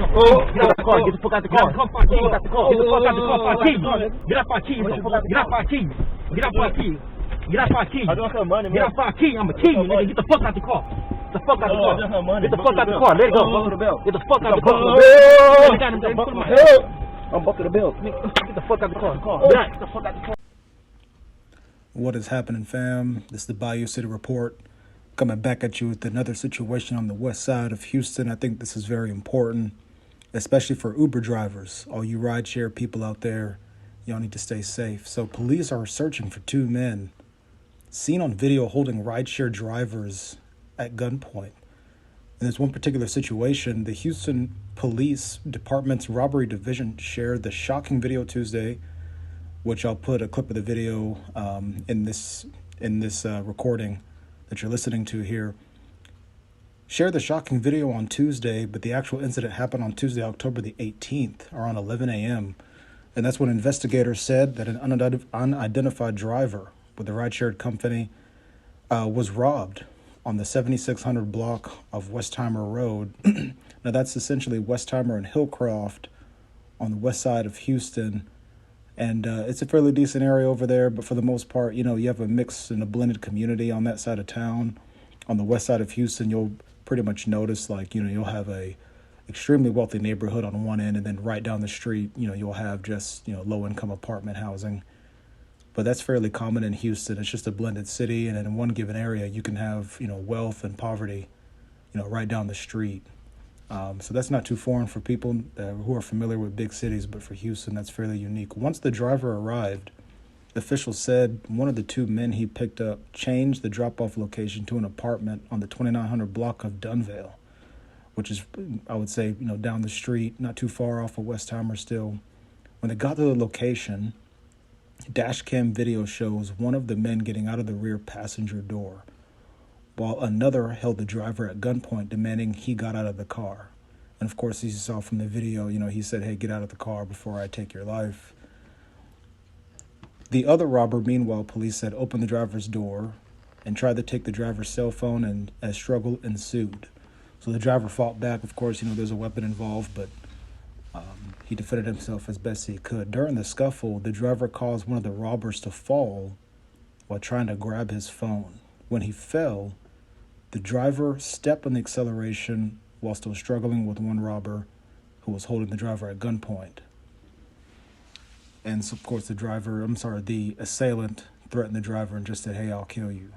Get out the car. Get the fuck out the car. Get the fuck out the car. Get the fuck out the car. Get out my keys. Get out my keys. Get out my keys. Get out my keys. I don't have money, man. Get out my keys. I'm a key, nigga. Get the fuck out the car. Get the fuck out the car. Get the fuck out the car. Let it go. Get the fuck out the car. I'm bucking the belt. Get the fuck out the car. Get the fuck out the car. What is happening, fam? This is the Bayou City Report, coming back at you with another situation on the west side of Houston. I think this is very important, especially for Uber drivers. All you rideshare people out there, y'all need to stay safe. So police are searching for two men seen on video holding rideshare drivers at gunpoint. In this one particular situation, the Houston Police Department's Robbery Division shared the shocking video Tuesday, which I'll put a clip of the video in this recording that you're listening to here. Shared the shocking video on Tuesday, but the actual incident happened on Tuesday, October the 18th, around 11 a.m. And that's when investigators said that an unidentified driver with the rideshare company was robbed on the 7600 block of Westheimer Road. Now that's essentially Westheimer and Hillcroft on the west side of Houston. And it's a fairly decent area over there, but for the most part, you know, you have a mixed and a blended community on that side of town. On the west side of Houston, you'll pretty much notice, like, you know, you'll have a extremely wealthy neighborhood on one end, and then right down the street, you know, you'll have just, you know, low-income apartment housing. But that's fairly common in Houston. It's just a blended city, and in one given area, you can have, you know, wealth and poverty, you know, right down the street. So that's not too foreign for people who are familiar with big cities, but for Houston, that's fairly unique. Once the driver arrived, officials said one of the two men he picked up changed the drop-off location to an apartment on the 2900 block of Dunvale, which is, I would say, you know, down the street, not too far off of Westheimer still. When they got to the location, dash cam video shows one of the men getting out of the rear passenger door, while another held the driver at gunpoint, demanding he got out of the car. And of course, as you saw from the video, you know, he said, "Hey, get out of the car before I take your life." The other robber, meanwhile, police said, opened the driver's door and tried to take the driver's cell phone, and a struggle ensued. So the driver fought back. Of course, you know, there's a weapon involved, but he defended himself as best he could. During the scuffle, the driver caused one of the robbers to fall while trying to grab his phone. When he fell, the driver stepped on the acceleration while still struggling with one robber who was holding the driver at gunpoint. And so, of course, the assailant threatened the driver and just said, "Hey, I'll kill you."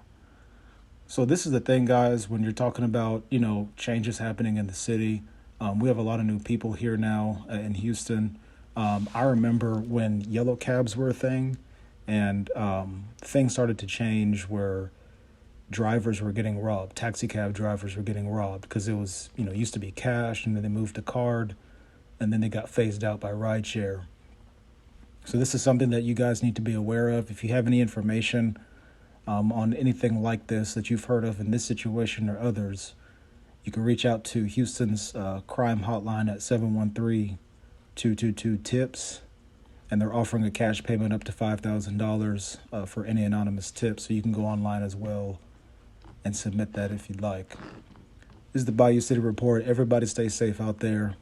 So this is the thing, guys, when you're talking about, you know, changes happening in the city. We have a lot of new people here now in Houston. I remember when yellow cabs were a thing, and things started to change where drivers were getting robbed. Taxi cab drivers were getting robbed because it was, you know, used to be cash, and then they moved to card, and then they got phased out by rideshare. So this is something that you guys need to be aware of. If you have any information on anything like this that you've heard of in this situation or others, you can reach out to Houston's crime hotline at 713-222-TIPS, and they're offering a cash payment up to $5,000 for any anonymous tip. So you can go online as well and submit that if you'd like. This is the Bayou City Report. Everybody stay safe out there.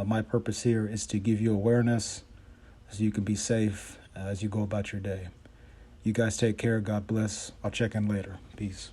My purpose here is to give you awareness so you can be safe as you go about your day. You guys take care. God bless. I'll check in later. Peace.